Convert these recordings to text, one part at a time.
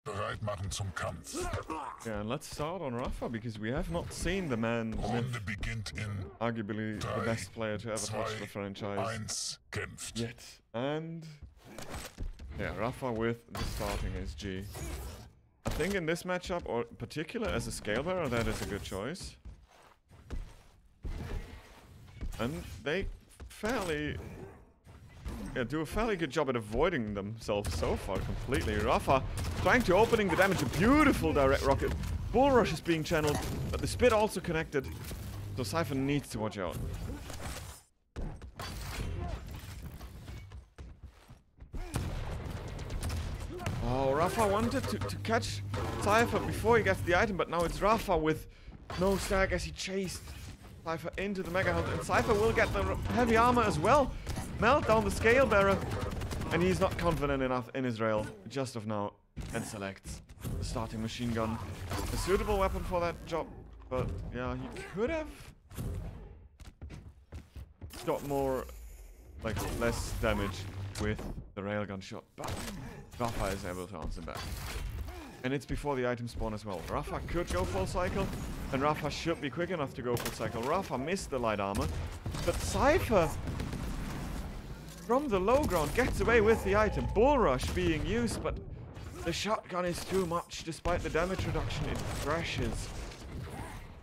Bereit machen zum Kampf. Yeah, and let's start on Rapha, because we have not seen the man, the Runde myth, beginnt in arguably the 3, best player to ever touch the 2, franchise 1, kämpft. yet. And yeah, Rapha with the starting SG. I think in this matchup, or particular as a scale bearer, that is a good choice. And they do a fairly good job at avoiding themselves so far completely. Rapha trying to opening the damage, a beautiful direct rocket. Bull Rush is being channeled, but the spit also connected. So cypher needs to watch out. Oh, Rapha wanted to catch cypher before he gets the item, but now it's Rapha with no stack as he chased cypher into the mega health, and cypher will get the heavy armor as well. Melt down the scale bearer, and he's not confident enough in his rail just of now, and selects the starting machine gun. A suitable weapon for that job, but yeah, he could have got more, like, less damage with the railgun shot, but Rapha is able to answer back. And it's before the item spawn as well. Rapha could go full cycle, and Rapha should be quick enough to go full cycle. Rapha missed the light armor, but cypher from the low ground gets away with the item. Bull Rush being used, but the shotgun is too much. Despite the damage reduction, it crashes.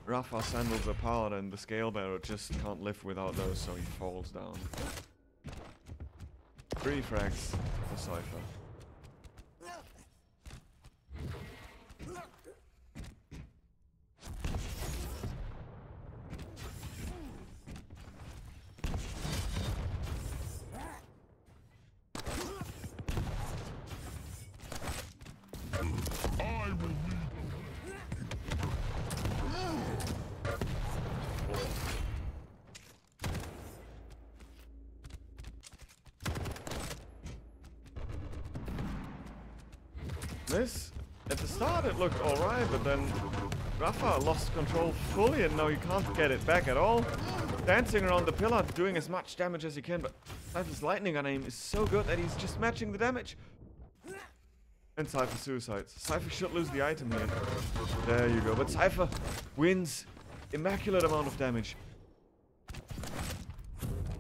Rapha sandals apart, and the scale bearer just can't live without those, so he falls down. 3 frags for cypher. This, at the start it looked alright, but then Rapha lost control fully and now he can't get it back at all. Dancing around the pillar, doing as much damage as he can, but Cypher's lightning gun aim is so good that he's just matching the damage. And Cypher suicides. Cypher should lose the item here. There you go, but Cypher wins immaculate amount of damage.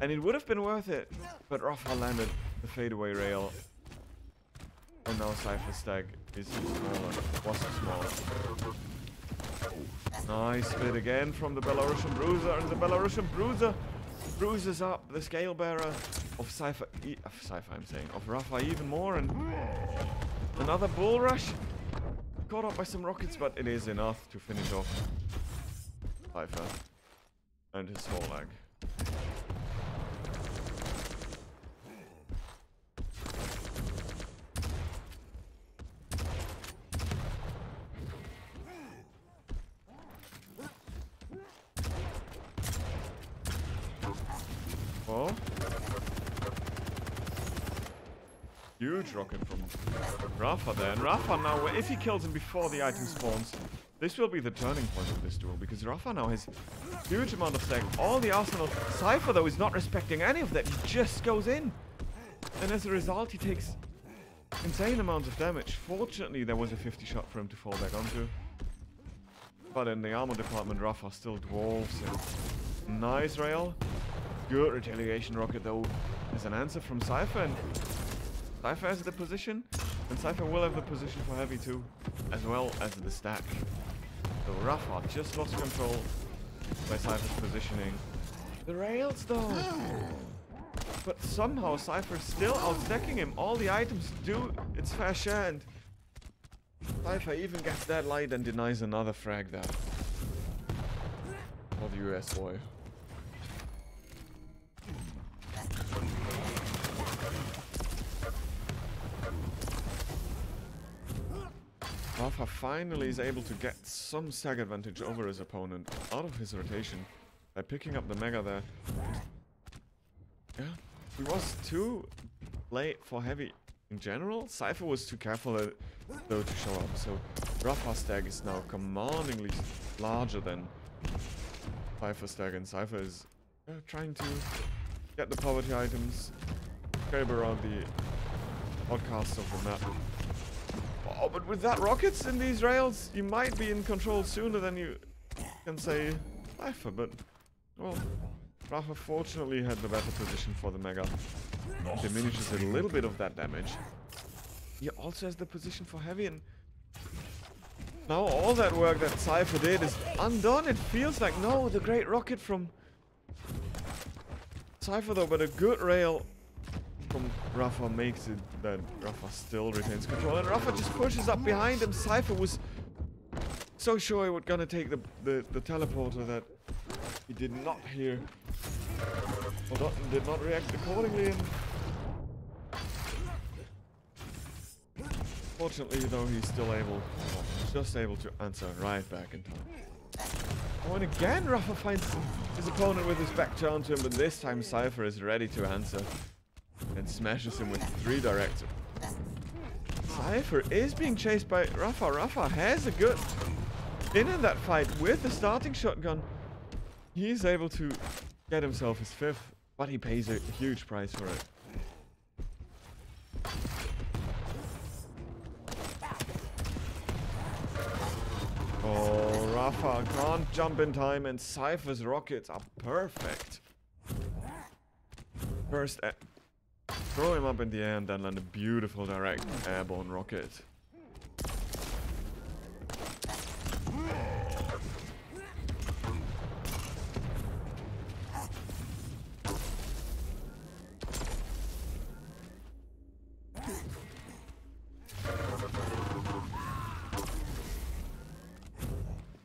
And it would have been worth it, but Rapha landed the fadeaway rail. And now Cypher's stack is smaller. Was smaller. Nice hit again from the Belarusian Bruiser, and the Belarusian Bruiser bruises up the scale bearer of Cypher. Of Rapha even more, and another Bull Rush. Caught up by some rockets, but it is enough to finish off Cypher and his whole leg. Oh. Huge rocket from Rapha there. And Rapha now, if he kills him before the item spawns, this will be the turning point of this duel, because Rapha now has huge amount of stack. All the arsenal. Cypher, though, is not respecting any of that. He just goes in. And as a result, he takes insane amounts of damage. Fortunately, there was a 50 shot for him to fall back onto. But in the armor department, Rapha still dwarfs him. Nice rail. Good retaliation rocket, though, as an answer from Cypher, and Cypher has the position, and Cypher will have the position for heavy too, as well as the stack. So Rapha just lost control by Cypher's positioning. The rails, though! But somehow Cypher still outstacking him. All the items do its fair share, and Cypher even gets that light and denies another frag there. For the US boy. Rapha finally is able to get some stack advantage over his opponent out of his rotation by picking up the mega there. Yeah, he was too late for heavy in general. Cypher was too careful though to show up, so Rapha's stack is now commandingly larger than Cypher's stack, and Cypher is trying to get the poverty items, scrape around the outcasts of the map. Oh, but with that rockets in these rails, you might be in control sooner than you can say cypher, but, well, rapha fortunately had the better position for the mega. Diminishes a little bit of that damage. He also has the position for heavy, and now all that work that cypher did is undone. It feels like, no, the great rocket from cypher though, but a good rail from rapha makes it that rapha still retains control, and rapha just pushes up behind him. Cypher was so sure he was gonna take the teleporter that he did not hear, or did not react accordingly, and fortunately though he's still just able to answer right back in time. Oh, and again rapha finds his opponent with his back turned to him, but this time cypher is ready to answer and smashes him with 3 directs. Cypher is being chased by rapha. Rapha has a good in that fight with the starting shotgun. He's able to get himself his 5th, but he pays a huge price for it. Oh, rapha can't jump in time, and cypher's rockets are perfect. First, throw him up in the air and then land a beautiful direct airborne rocket.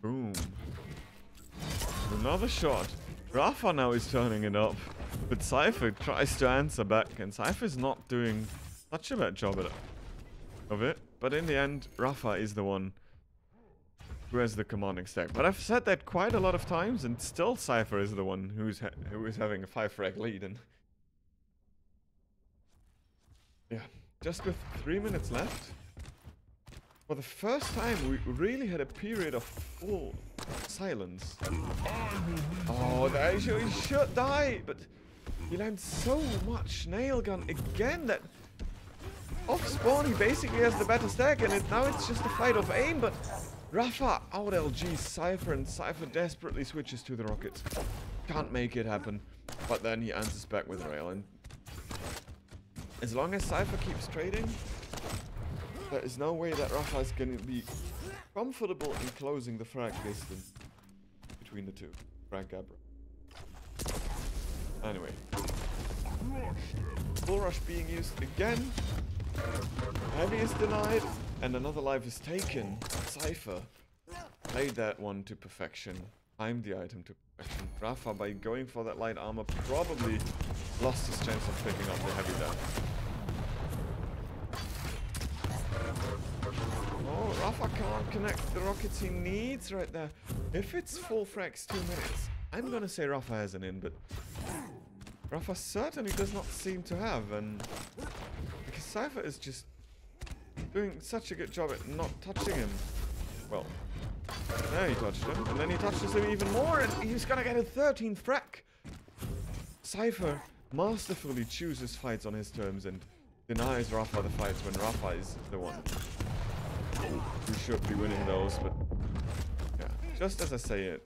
Boom. Another shot. Rapha now is turning it up, but cypher tries to answer back, and cypher's not doing such a bad job of it. But in the end, rapha is the one who has the commanding stack. But I've said that quite a lot of times, and still cypher is the one who is having a 5 frag lead. And yeah, just with 3 minutes left, for the first time we really had a period of full silence. Oh, he should die, but he lands so much nail gun again that off spawn he basically has the better stack, and now it's just a fight of aim. But rapha out LG cypher, and cypher desperately switches to the rockets. Can't make it happen, but then he answers back with rail, and as long as cypher keeps trading, there is no way that rapha is going to be comfortable in closing the frag distance between the two. Frag gap. Anyway. Full rush being used again. Heavy is denied, and another life is taken. Cypher played that one to perfection. Timed the item to perfection. rapha, by going for that light armor, probably lost his chance of picking up the heavy there. Oh, rapha can't connect the rockets he needs right there. If it's full frags 2 minutes, I'm gonna say rapha has an in, but rapha certainly does not seem to have, and because cypher is just doing such a good job at not touching him. Well, there he touched him, and then he touches him even more, and he's gonna get a 13th frag. Cypher masterfully chooses fights on his terms and denies rapha the fights when rapha is the one who should be winning those, but yeah, just as I say it,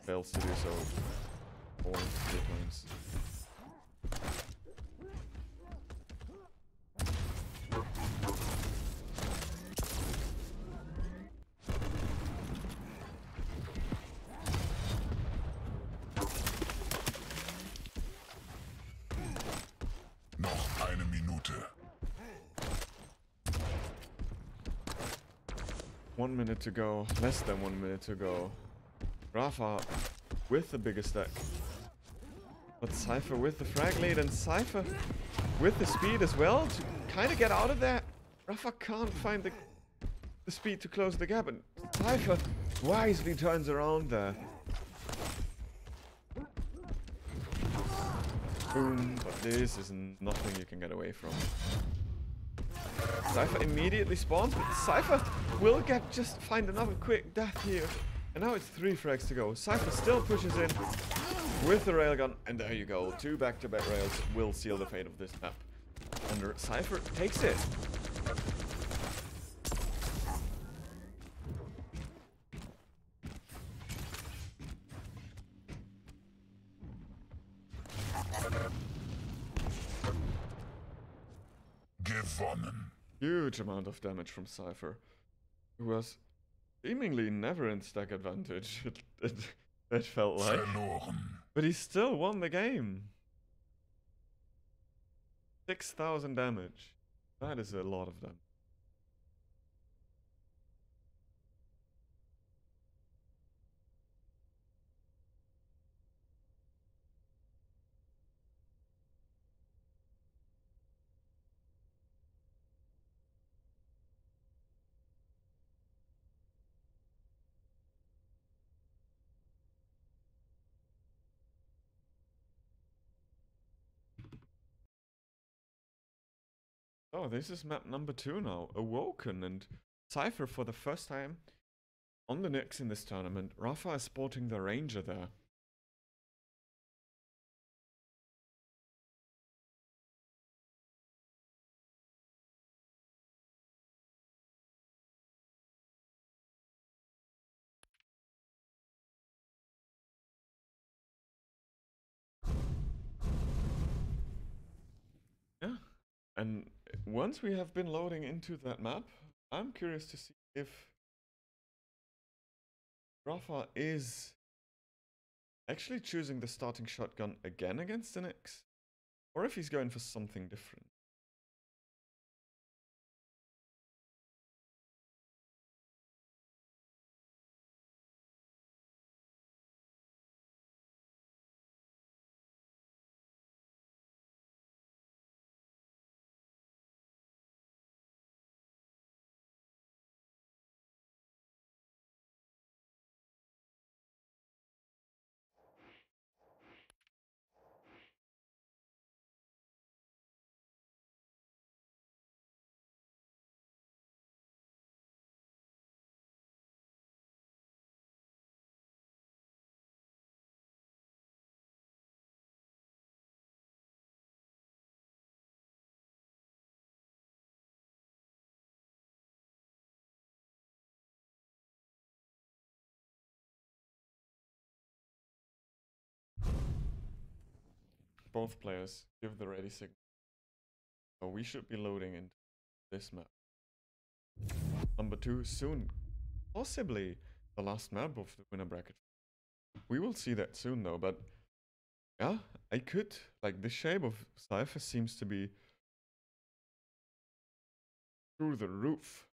fails to do so all 3 times. Noch eine Minute. 1 minute to go, less than 1 minute to go. rapha with the biggest stack, but cypher with the frag lead, and cypher with the speed as well to kind of get out of there. rapha can't find the speed to close the gap, and cypher wisely turns around there. Boom, but this is nothing you can get away from. Cypher immediately spawns, but cypher will find another quick death here. And now it's 3 frags to go. Cypher still pushes in with the railgun, and there you go. 2 back-to-back rails will seal the fate of this map. And cypher takes it. Gewonnen. Huge amount of damage from cypher, who was seemingly never in stack advantage. It felt like. Verloren. But he still won the game. 6,000 damage. That is a lot of damage. Oh, this is map number 2 now. Awoken, and cypher for the first time on the Nyx in this tournament. Rapha is sporting the Ranger there. Yeah, and once we have been loading into that map, I'm curious to see if Rapha is actually choosing the starting shotgun again against the Nyx, or if he's going for something different. Both players give the ready signal. So we should be loading into this map. Number 2 soon. Possibly the last map of the winner bracket. We will see that soon though, but yeah, I could. Like, the shape of cypher seems to be through the roof.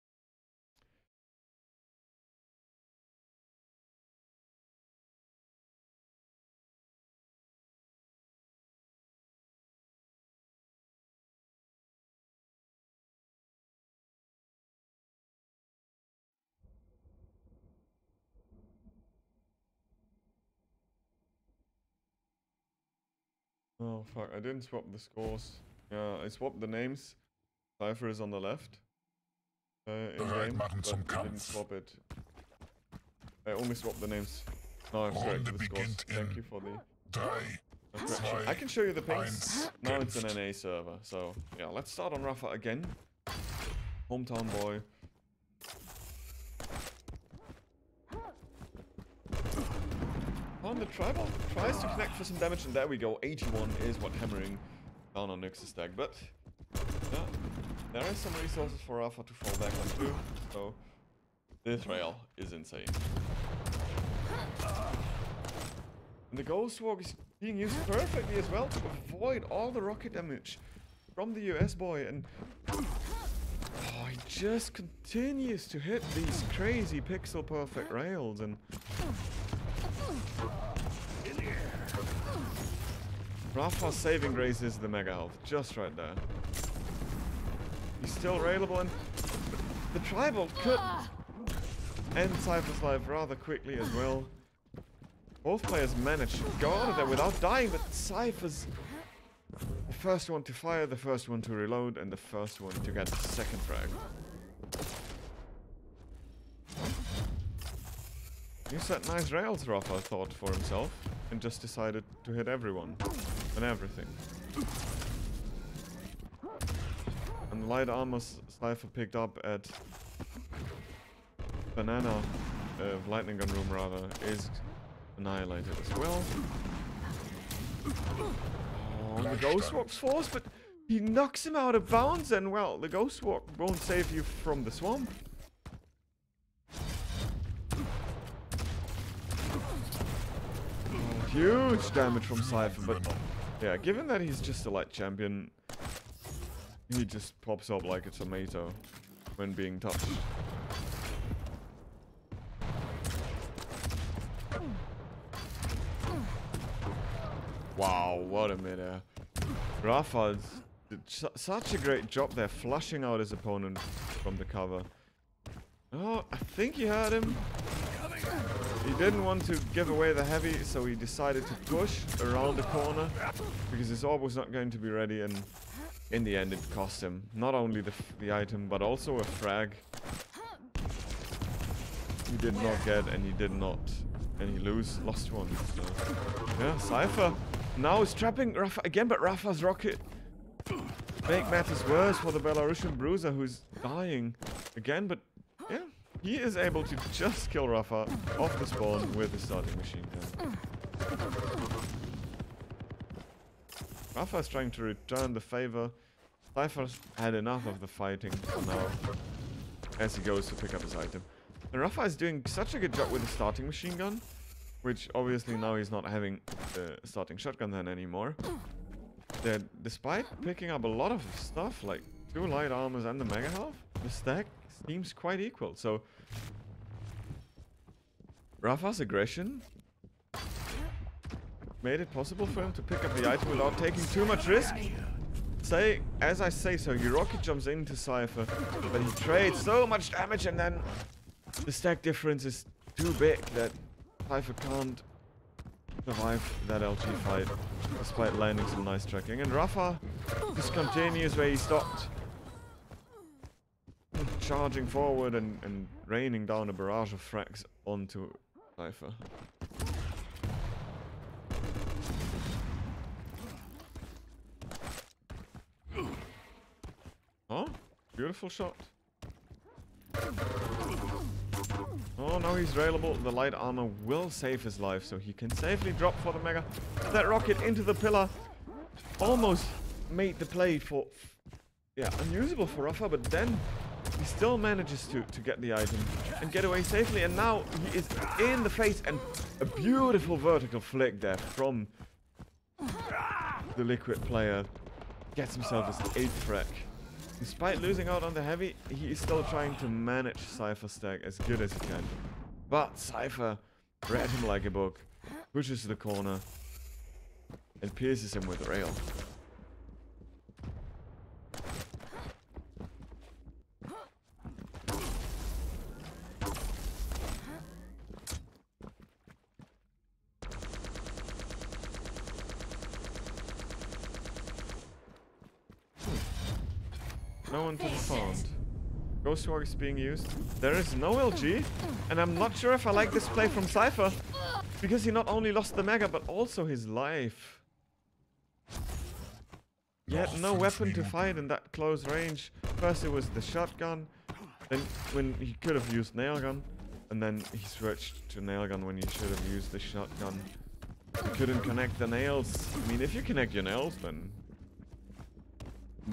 Oh fuck, I didn't swap the scores. Yeah, I swapped the names. Cypher is on the left. In Bereit game, machen zum but I didn't Kampf. swap it. I only swapped the names. Now I've corrected Runde the scores. beginnt Thank in you for the 3, correction. I can show you the pings. 1, Now it's an kämpft. NA server. So yeah, let's start on Rapha again. Hometown boy. On the tribal tries to connect for some damage, and there we go. 81 is what hammering down on Nyx's stack, but yeah, there is some resources for Rapha to fall back on too. So this rail is insane. And the Ghost Walk is being used perfectly as well to avoid all the rocket damage from the US boy, and oh, he just continues to hit these crazy pixel perfect rails, and Rapha's saving grace is the mega health, just right there. He's still railable, and the tribal could end Cypher's life rather quickly as well. Both players managed to go out of there without dying, but Cypher's the first one to fire, the first one to reload, and the first one to get the second frag. He set nice rails, Rapha thought for himself, and just decided to hit everyone and everything. And the light armor Cypher picked up at Banana, lightning gun room rather, is annihilated as well. Oh, the Ghost Walk's forced, but He knocks him out of bounds, and well, the Ghost Walk won't save you from the swamp. Oh, huge damage from Cypher, but yeah, given that he's just a light champion, he just pops up like a tomato when being touched. Wow, what a mid-air. Rapha did such a great job there, flushing out his opponent from the cover. Oh, I think he heard him. He didn't want to give away the heavy, so he decided to push around the corner because his orb was not going to be ready, and in the end it cost him not only the item but also a frag. He did not get, and he lost one. So, yeah, Cypher now is trapping Rapha again, but Rapha's rocket make matters worse for the Belarusian bruiser, who's dying again, but yeah, he is able to just kill Rapha off the spawn with the starting machine gun. Rapha is trying to return the favor. Cypher's had enough of the fighting for now as he goes to pick up his item. And Rapha is doing such a good job with the starting machine gun, which obviously now he's not having the starting shotgun then anymore. That despite picking up a lot of stuff, like 2 light armors and the mega health, the stack seems quite equal. So Rapha's aggression made it possible for him to pick up the item without taking too much risk. As I say so, he rocket jumps into Cypher, but he trades so much damage, and then the stack difference is too big that Cypher can't survive that LG fight, despite landing some nice tracking. And Rapha just continues where he stopped, charging forward and raining down a barrage of frags onto Cypher. Oh, beautiful shot. Oh, now he's railable. The light armor will save his life, so he can safely drop for the mega. That rocket into the pillar almost made the play for, yeah, unusable for Rapha, but then he still manages to get the item and get away safely, and now he is in the face, and a beautiful vertical flick there from the Liquid player gets himself his 8th frag. Despite losing out on the heavy, he is still trying to manage Cypher's stack as good as he can. But Cypher read him like a book, pushes the corner, and pierces him with a rail. No one to be found. Ghost Walk is being used. There is no LG, and I'm not sure if I like this play from Cypher, because he not only lost the mega, but also his life. He had no weapon to fight in that close range. First it was the shotgun, then when he could have used nail gun, and then he switched to nail gun when he should have used the shotgun. He couldn't connect the nails. I mean, if you connect your nails, then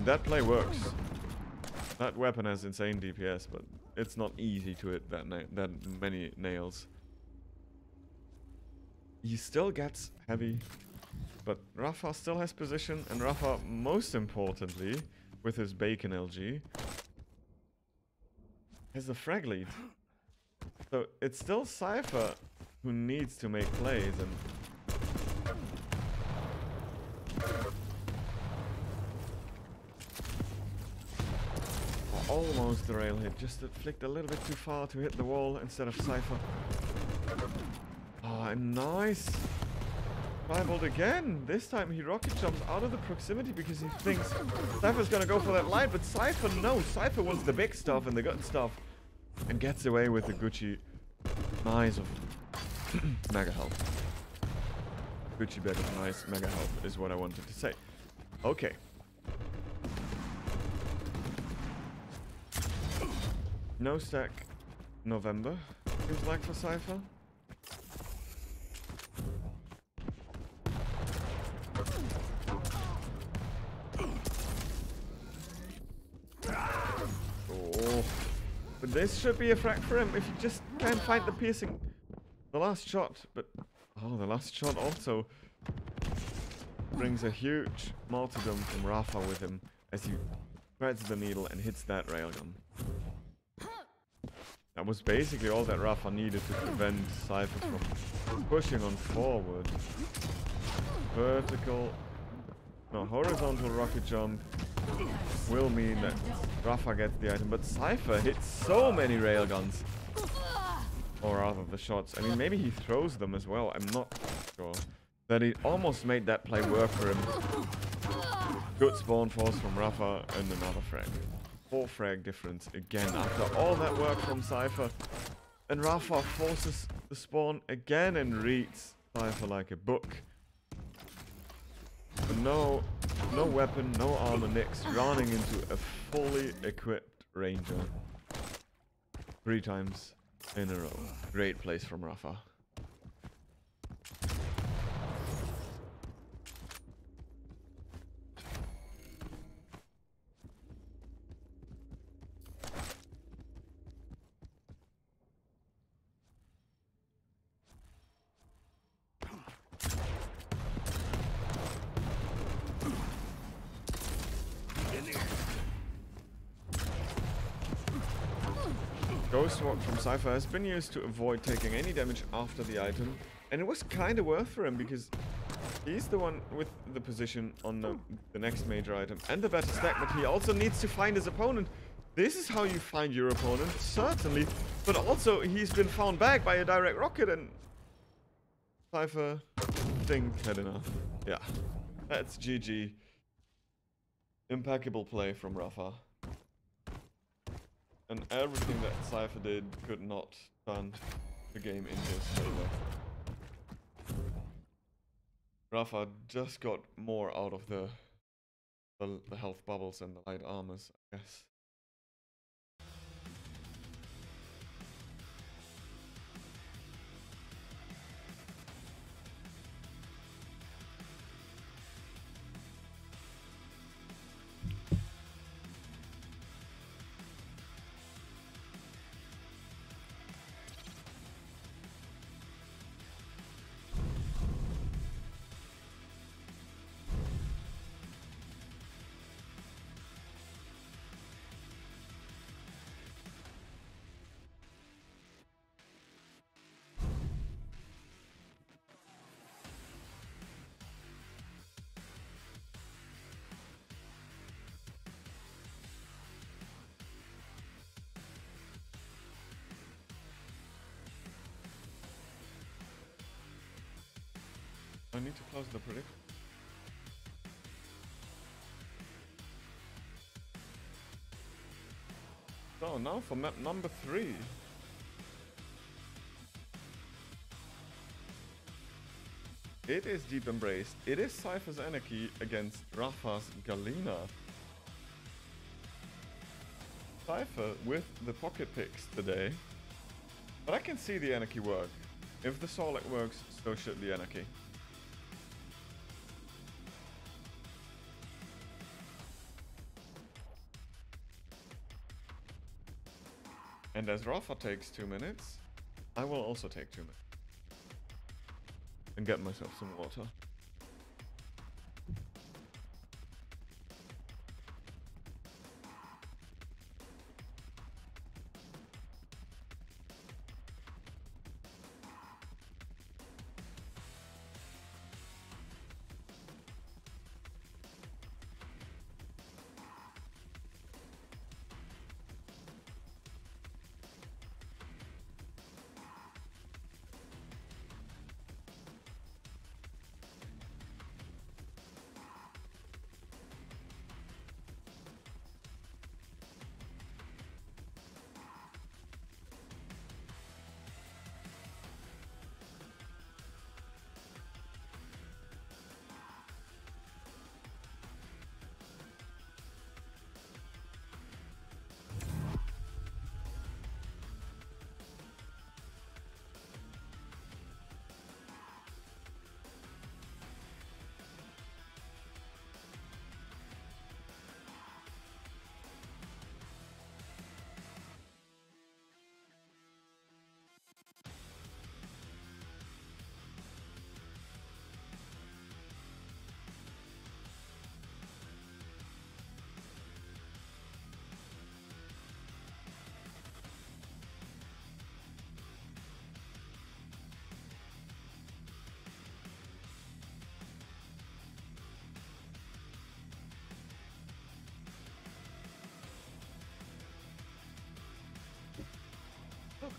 that play works. That weapon has insane DPS, but it's not easy to hit that many nails. He still gets heavy, but Rapha still has position, and Rapha, most importantly, with his bacon LG, has the frag lead. So it's still Cypher who needs to make plays, and almost the rail hit, just it flicked a little bit too far to hit the wall instead of Cypher. Oh, nice. Firebolt again. This time he rocket jumps out of the proximity because he thinks Cypher's gonna go for that light, but Cypher, no. Cypher wants the big stuff and the good stuff and gets away with the Gucci nice of mega health. Gucci bag of nice mega health is what I wanted to say. Okay. No stack November, seems like, for Cypher. This should be a frag for him if you just can't find the piercing. The last shot, but the last shot also brings a huge martyrdom from Rapha with him as he threads the needle and hits that railgun. That was basically all that Rapha needed to prevent cypher from pushing on forward. Horizontal rocket jump will mean that Rapha gets the item, but cypher hits so many railguns. Or rather the shots. I mean, maybe he throws them as well. I'm not sure. That he almost made that play work for him. Good spawn force from Rapha and another frag. 4 frag difference again after all that work from cypher. And Rapha forces the spawn again and reads cypher like a book. But no weapon, no armor, Nix running into a fully equipped ranger. 3 times in a row. Great place from Rapha. Ghost Walk from cypher has been used to avoid taking any damage after the item, and it was kind of worth for him because he's the one with the position on the next major item and the better stack, but he also needs to find his opponent. This is how you find your opponent, certainly, but also he's been found back by a direct rocket, and cypher had enough. Yeah, that's GG. Impeccable play from Rapha. And everything that cypher did could not turn the game in his favor. Rapha just got more out of the health bubbles and the light armors, I guess. I need to close the prediction. So now for map number 3. It is Deep Embraced. It is Cypher's Anarchy against Rapha's Galena. Cypher with the pocket picks today. But I can see the Anarchy work. If the Solid works, so should the Anarchy. And as Rapha takes 2 minutes, I will also take 2 minutes. And get myself some water.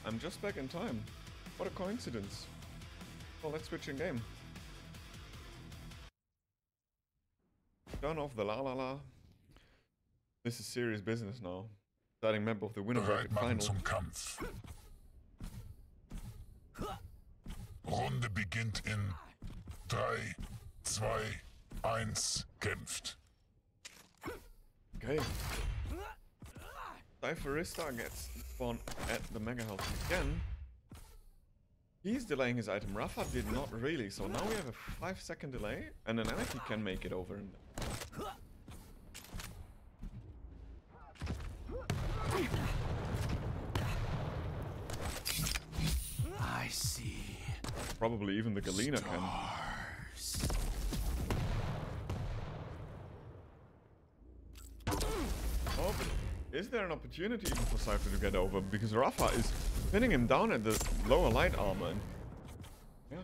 I'm just back in time. What a coincidence. Well, let's switch in game. Turn off the la la la. This is serious business now. Starting member of the winner bracket final. Zum Kampf. Runde beginnt in 3, 2, 1, kämpft. Okay. Cypherista gets spawned at the Mega Health again. He's delaying his item. Rapha did not really, so now we have a 5-second delay, and an Anarchy can make it over. I see. Probably even the Galena can. Oh, but is there an opportunity even for Cypher to get over? Because Rapha is pinning him down at the lower light armor. And yeah,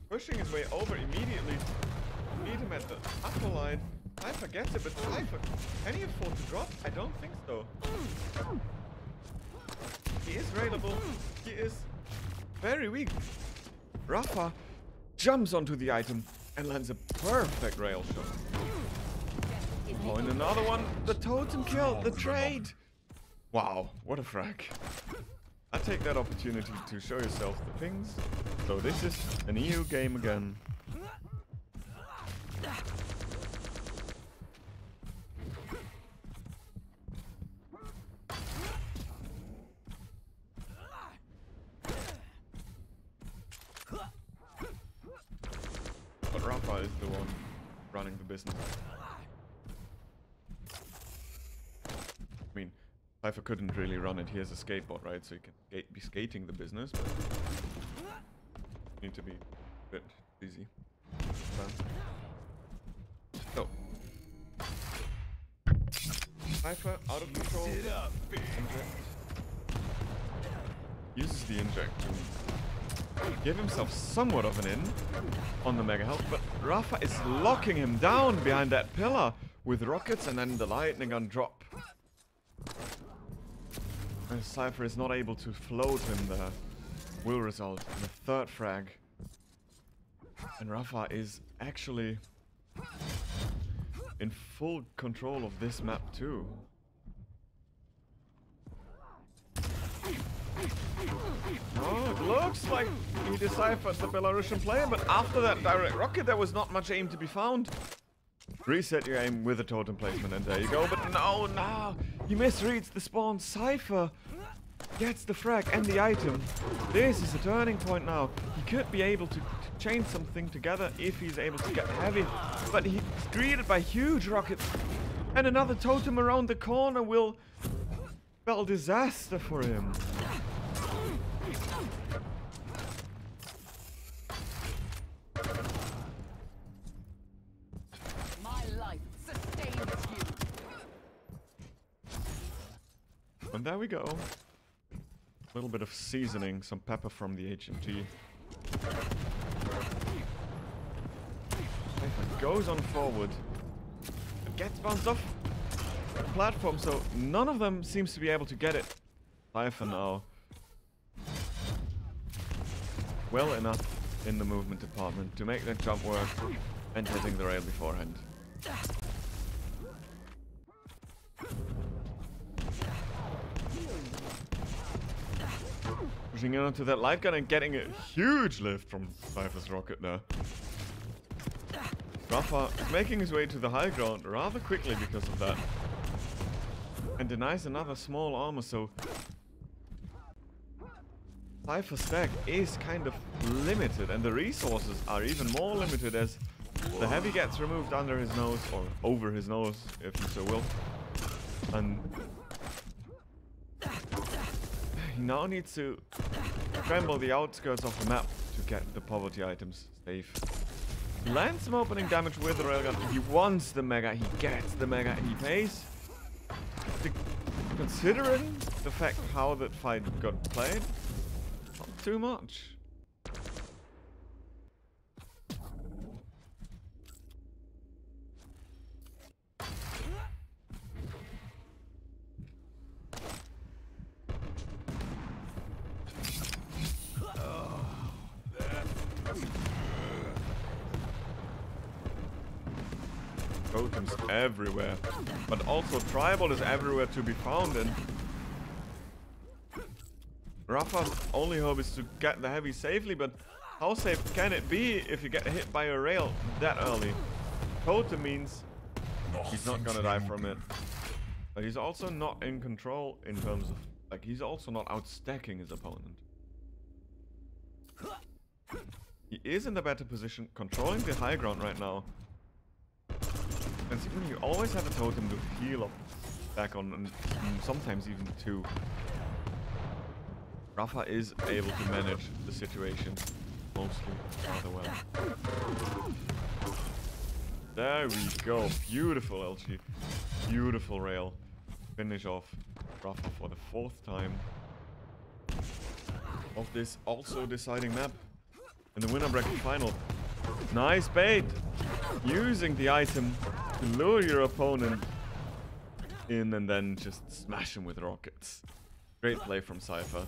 pushing his way over immediately. Meet him at the upper line. Cypher gets it, but Cypher, can he afford to drop? I don't think so. He is raidable. He is very weak. Rapha jumps onto the item and lands a perfect rail shot. Oh, and another one. The totem kill. The trade. Wow, what a frag. I take that opportunity to show yourself the things. So this is an EU game again. But Rapha is the one running the business. I mean, Cypher couldn't really run it. He has a skateboard, right? So he can be skating the business, but need to be a bit easy. So, Cypher out of control. Uses the inject to give himself somewhat of an in on the Mega Health, but Rapha is locking him down behind that pillar with rockets, and then the lightning gun drop. And Cypher is not able to float him there. Will result in a third frag. And Rapha is actually in full control of this map too. Oh, it looks like he deciphered the Belarusian player, but after that direct rocket there was not much aim to be found. Reset your aim with a totem placement and there you go, but no, he misreads the spawn. Cypher gets the frag and the item. This is a turning point now. He could be able to chain something together if he's able to get heavy, but he's greeted by huge rockets, and another totem around the corner will spell disaster for him. And there we go. A little bit of seasoning, some pepper from the HMG. Goes on forward. It gets bounced off the platform, so none of them seems to be able to get it. Cypher now well enough in the movement department to make that jump work and hitting the rail beforehand. Pushing in onto that light gun and getting a huge lift from Cypher's rocket there. Rapha is making his way to the high ground rather quickly because of that. And denies another small armor, so Cypher's stack is kind of limited, and the resources are even more limited as the heavy gets removed under his nose, or over his nose, if you so will. And he now needs to scramble the outskirts of the map to get the poverty items safe. He lands some opening damage with the railgun. He wants the mega, he gets the mega, and he pays. Considering the fact how that fight got played, not too much. totems everywhere. But also tribal is everywhere to be found, and Rapha's only hope is to get the heavy safely, but how safe can it be if you get hit by a rail that early? Totem means he's not gonna die from it. But he's also not in control in terms of, like, he's also not outstacking his opponent. He is in the better position, controlling the high ground right now. And see, you always have a totem to heal up back on, and sometimes even two. Rapha is able to manage the situation mostly rather well. There we go. Beautiful LG. Beautiful rail. Finish off Rapha for the 4th time of this also deciding map in the winner bracket final. Nice bait. Using the item to lure your opponent in and then just smash him with rockets. Great play from Cypher.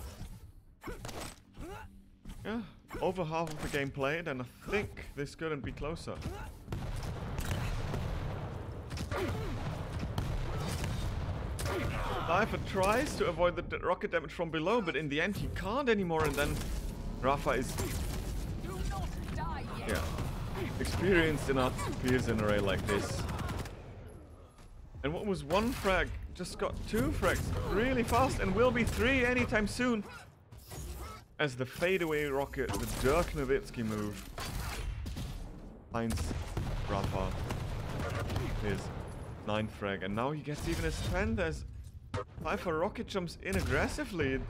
Yeah, over half of the game played, and I think this couldn't be closer. Cypher tries to avoid the rocket damage from below, but in the end he can't anymore, and then Rapha is experienced enough to pierce an array like this. And what was 1 frag just got 2 frags really fast, and will be 3 anytime soon. As the fadeaway rocket, the Dirk Nowitzki move, finds Rapha his 9th frag, and now he gets even his 10th as Cypher rocket jumps in aggressively.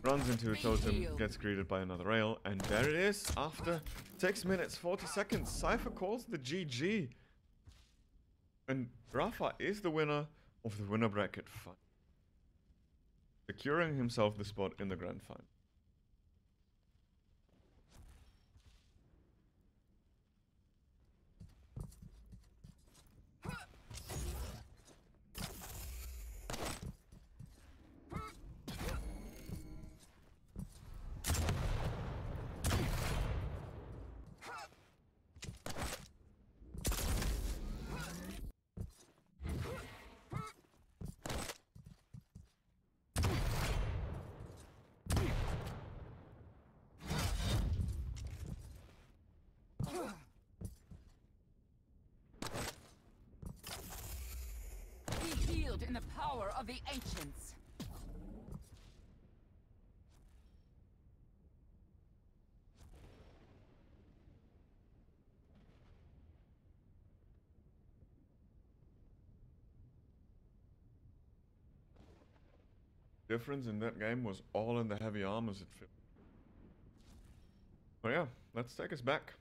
Runs into a totem, gets greeted by another rail, and there it is. After 6 minutes 40 seconds, Cypher calls the GG. And Rapha is the winner of the winner bracket final, securing himself the spot in the grand final. In the power of the ancients. Difference in that game was all in the heavy armors it fit. So yeah, let's take us back.